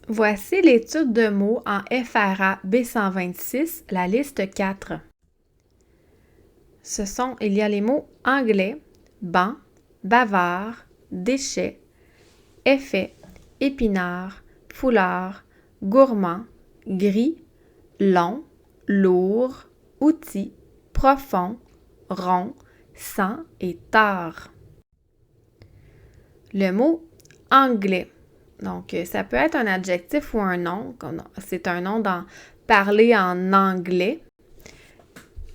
Voici l'étude de mots en FRA B126, la liste 4. Il y a les mots anglais, banc, bavard, déchet, effet, épinard, foulard, gourmand, gris, long, lourd, outil, profond, rond, sang et tard. Le mot anglais. Donc, ça peut être un adjectif ou un nom. C'est un nom dans parler en anglais.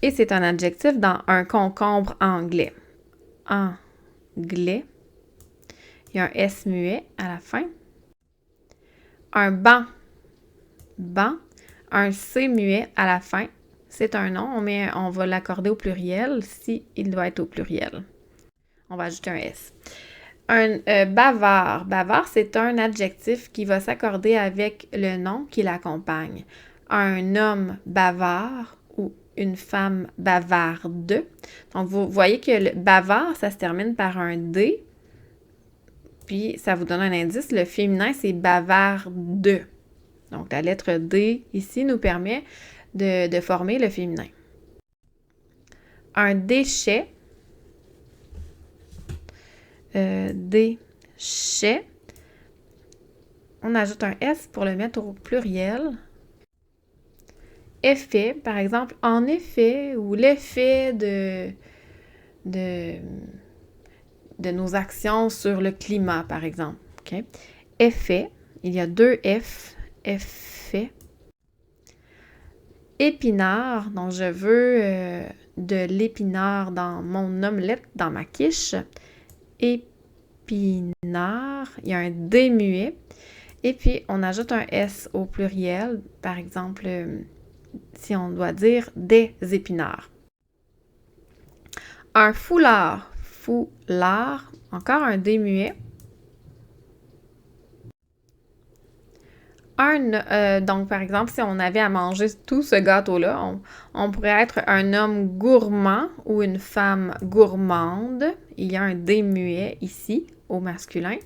Et c'est un adjectif dans un concombre anglais. Anglais. Il y a un S muet à la fin. Un banc. Banc. Un C muet à la fin. C'est un nom, on va l'accorder au pluriel si il doit être au pluriel. On va ajouter un S. Un bavard. Bavard, c'est un adjectif qui va s'accorder avec le nom qui l'accompagne. Un homme bavard ou une femme bavarde. Donc, vous voyez que le bavard, ça se termine par un D. Puis, ça vous donne un indice. Le féminin, c'est bavarde. Donc, la lettre D ici nous permet de former le féminin. Un déchet. Déchet. On ajoute un S pour le mettre au pluriel. Effet, par exemple, en effet, ou l'effet de nos actions sur le climat, par exemple. Okay? Effet, il y a deux F. Effet. Épinard, donc je veux de l'épinard dans mon omelette, dans ma quiche. Épinard, il y a un D muet. Et puis, on ajoute un S au pluriel. Par exemple, si on doit dire des épinards. Un foulard. Foulard, encore un D muet. Donc, par exemple, si on avait à manger tout ce gâteau-là, on pourrait être un homme gourmand ou une femme gourmande. Il y a un D muet ici, au masculin.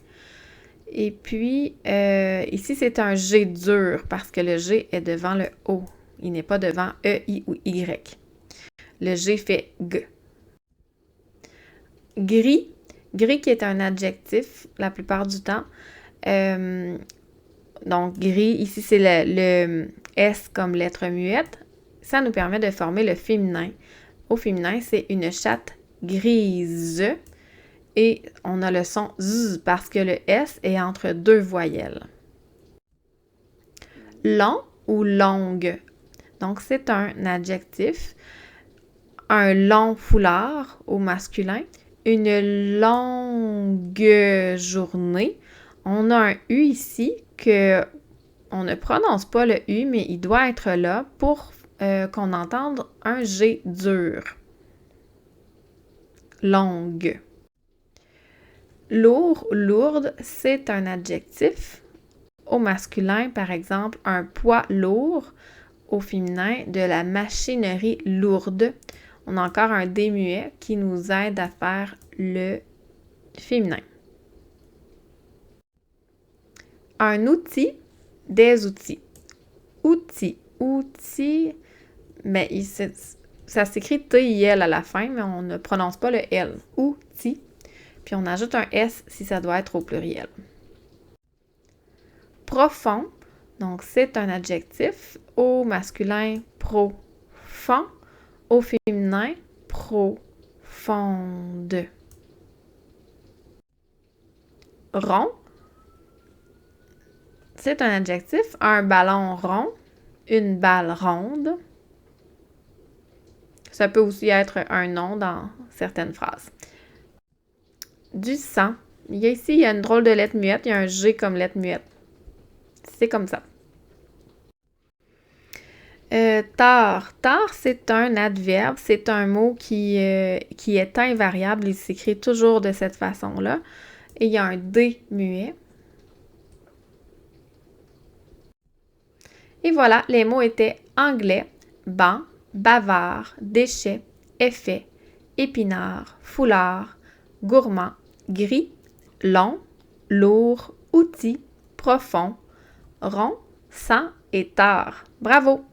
Et puis, ici, c'est un G dur parce que le G est devant le O. Il n'est pas devant E, I ou Y. Le G fait G. Gris. Gris qui est un adjectif la plupart du temps. Donc, gris, ici, c'est le S comme lettre muette. Ça nous permet de former le féminin. Au féminin, c'est une chatte grise. Et on a le son Z parce que le S est entre deux voyelles. Long ou longue. Donc, c'est un adjectif. Un long foulard au masculin. Une longue journée. On a un U ici on ne prononce pas le U, mais il doit être là pour qu'on entende un G dur. Longue. Lourd, lourde, c'est un adjectif. Au masculin, par exemple, un poids lourd. Au féminin, de la machinerie lourde. On a encore un D muet qui nous aide à faire le féminin. Un outil, des outils. Outil, outil, mais ça s'écrit T-I-L à la fin, mais on ne prononce pas le L. Outil. Puis on ajoute un S si ça doit être au pluriel. Profond, donc c'est un adjectif. Au masculin, profond. Au féminin, profonde. Rond, c'est un adjectif. Un ballon rond, une balle ronde. Ça peut aussi être un nom dans certaines phrases. Du sang. Il y a une drôle de lettre muette. Il y a un G comme lettre muette. C'est comme ça. Tard. Tard, c'est un adverbe. C'est un mot qui est invariable. Il s'écrit toujours de cette façon-là. Et il y a un D muet. Et voilà, les mots étaient anglais, banc, bavard, déchet, effet, épinard, foulard, gourmand, gris, long, lourd, outil, profond, rond, sans et tard. Bravo!